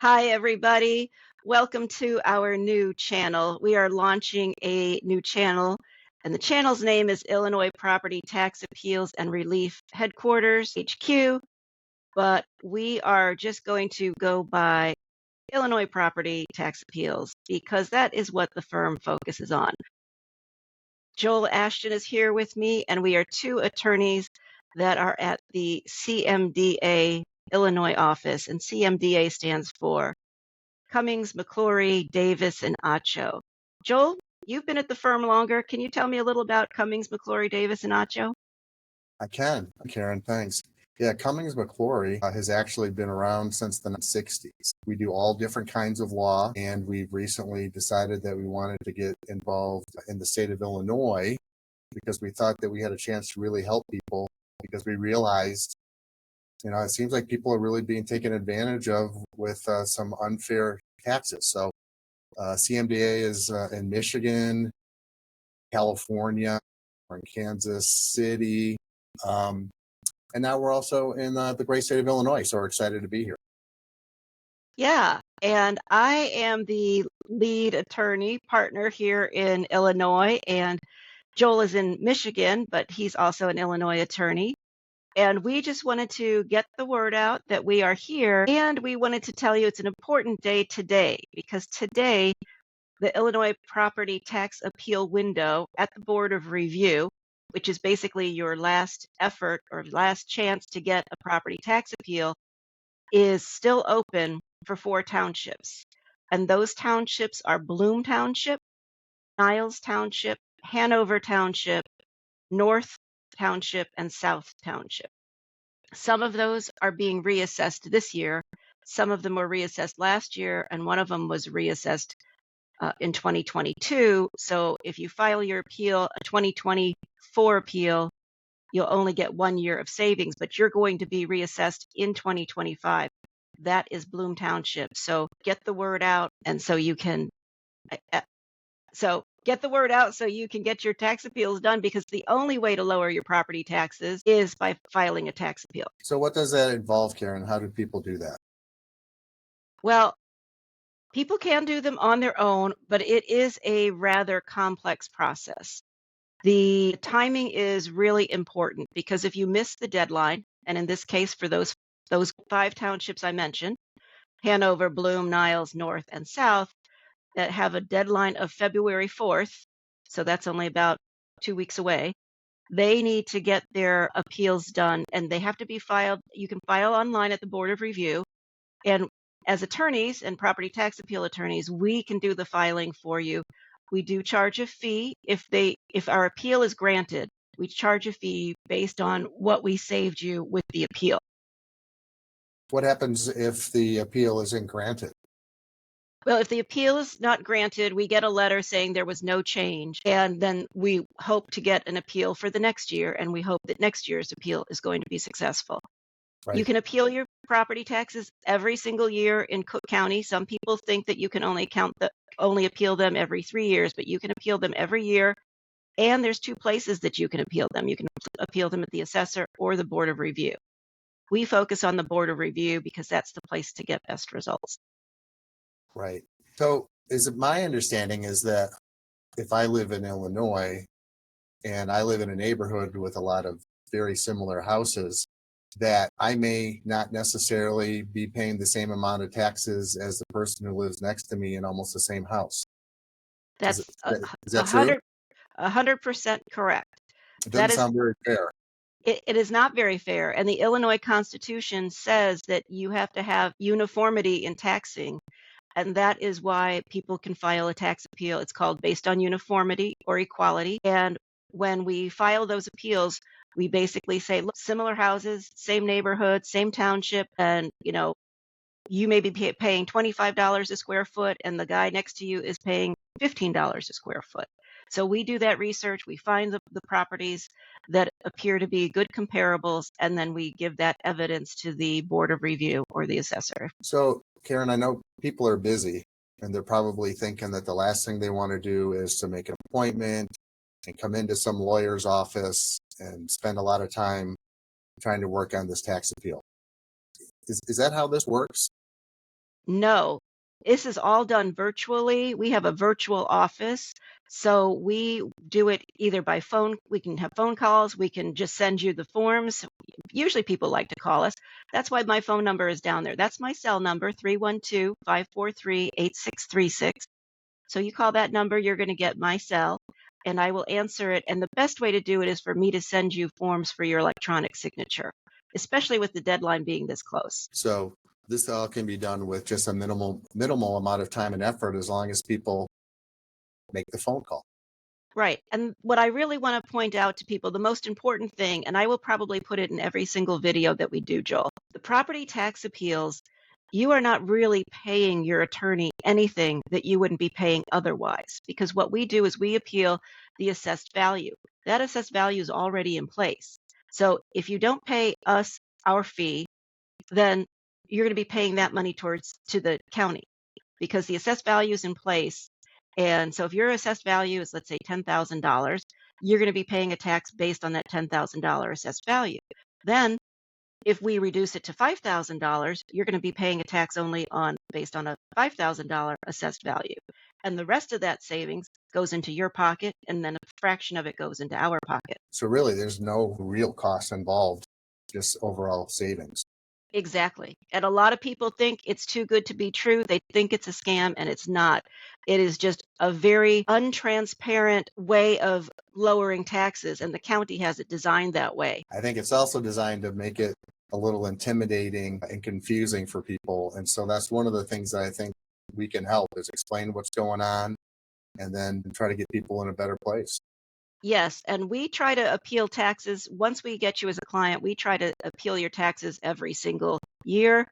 Hi, everybody. Welcome to our new channel. We are launching a new channel, and the channel's name is Illinois Property Tax Appeals and Relief Headquarters, HQ, but we are just going to go by Illinois Property Tax Appeals because that is what the firm focuses on. Joel Ashton is here with me, and we are two attorneys that are at the CMDA Illinois office, and CMDA stands for Cummings, McClory, Davis, and Acho. Joel, you've been at the firm longer. Can you tell me a little about Cummings, McClory, Davis, and Acho? I can, Karen, thanks. Yeah, Cummings McClory has actually been around since the 60s. We do all different kinds of law, and we've recently decided that we wanted to get involved in the state of Illinois because we thought that we had a chance to really help people because we realized, it seems like people are really being taken advantage of with some unfair taxes. So CMDA is in Michigan, California, or in Kansas City. And now we're also in the great state of Illinois, so we're excited to be here. Yeah, and I am the lead attorney partner here in Illinois, and Joel is in Michigan, but he's also an Illinois attorney. And we just wanted to get the word out that we are here, and we wanted to tell you it's an important day today because today the Illinois Property Tax Appeal window at the Board of Review, which is basically your last effort or last chance to get a property tax appeal, is still open for 4 townships. And those townships are Bloom Township, Niles Township, Hanover Township, North Township, and South Township. Some of those are being reassessed this year. Some of them were reassessed last year, and one of them was reassessed in 2022. So if you file your appeal, a 2024 appeal, you'll only get 1 year of savings, but you're going to be reassessed in 2025. That is Bloom Township. So get the word out, and so you can get your tax appeals done, because the only way to lower your property taxes is by filing a tax appeal. So what does that involve, Karen? How do people do that? Well, people can do them on their own, but it is a rather complex process. The timing is really important because if you miss the deadline, and in this case for those 5 townships I mentioned, Hanover, Bloom, Niles, North, and South, that have a deadline of February 4th, so that's only about 2 weeks away, they need to get their appeals done, and they have to be filed. You can file online at the Board of Review, and as attorneys and property tax appeal attorneys, we can do the filing for you. We do charge a fee. If our appeal is granted, we charge a fee based on what we saved you with the appeal. What happens if the appeal isn't granted? Well, if the appeal is not granted, we get a letter saying there was no change, and then we hope to get an appeal for the next year, and we hope that next year's appeal is going to be successful. Right. You can appeal your property taxes every single year in Cook County. Some people think that you can only appeal them every 3 years, but you can appeal them every year. And there's 2 places that you can appeal them. You can appeal them at the assessor or the Board of Review. We focus on the Board of Review because that's the place to get best results. Right. So my understanding is that if I live in Illinois and I live in a neighborhood with a lot of very similar houses, that I may not necessarily be paying the same amount of taxes as the person who lives next to me in almost the same house. That's Is that true? 100% correct. It doesn't sound very fair. It is not very fair. And the Illinois Constitution says that you have to have uniformity in taxing. And that is why people can file a tax appeal. It's called based on uniformity or equality. And when we file those appeals, we basically say, look, similar houses, same neighborhood, same township, and you may be paying $25 a square foot, and the guy next to you is paying $15 a square foot. So we do that research. We find the properties that appear to be good comparables, and then we give that evidence to the Board of Review or the assessor. So, Karen, I know people are busy, and they're probably thinking that the last thing they want to do is to make an appointment and come into some lawyer's office and spend a lot of time trying to work on this tax appeal. Is that how this works? No, this is all done virtually. We have a virtual office. So we do it either by phone. We can have phone calls. We can just send you the forms. Usually people like to call us. That's why my phone number is down there. That's my cell number, 312-543-8636. So you call that number, you're going to get my cell, and I will answer it. And the best way to do it is for me to send you forms for your electronic signature, especially with the deadline being this close. So this all can be done with just a minimal amount of time and effort as long as people make the phone call. Right. And what I really want to point out to people, the most important thing, and I will probably put it in every single video that we do, Joel, the property tax appeals, you are not really paying your attorney anything that you wouldn't be paying otherwise, because what we do is we appeal the assessed value. That assessed value is already in place. So if you don't pay us our fee, then you're going to be paying that money to the county, because the assessed value is in place. And so if your assessed value is, let's say, $10,000, you're going to be paying a tax based on that $10,000 assessed value. Then if we reduce it to $5,000, you're going to be paying a tax only based on a $5,000 assessed value. And the rest of that savings goes into your pocket, and then a fraction of it goes into our pocket. So really, there's no real cost involved, just overall savings. Exactly. And a lot of people think it's too good to be true. They think it's a scam, and it's not. It is just a very untransparent way of lowering taxes, and the county has it designed that way. I think it's also designed to make it a little intimidating and confusing for people. And so that's one of the things that I think we can help is explain what's going on and then try to get people in a better place. Yes, and we try to appeal taxes. Once we get you as a client, we try to appeal your taxes every single year.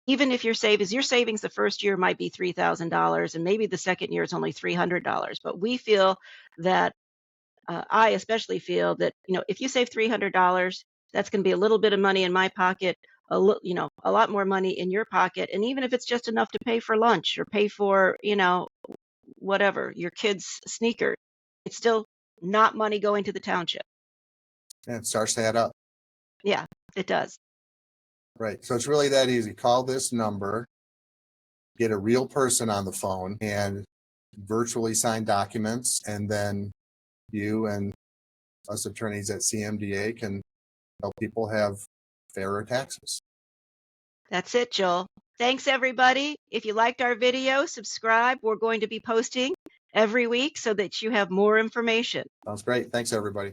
Even if your savings the first year might be $3,000, and maybe the second year is only $300. But we feel that, I especially feel that, if you save $300, that's going to be a little bit of money in my pocket, a lot more money in your pocket. And even if it's just enough to pay for lunch or pay for, whatever, your kids' sneakers, it's still not money going to the township. And it starts to add up. Yeah, it does. Right. So it's really that easy. Call this number, get a real person on the phone, and virtually sign documents. And then you and us attorneys at CMDA can help people have fairer taxes. That's it, Joel. Thanks, everybody. If you liked our video, subscribe. We're going to be posting every week so that you have more information. Sounds great. Thanks, everybody.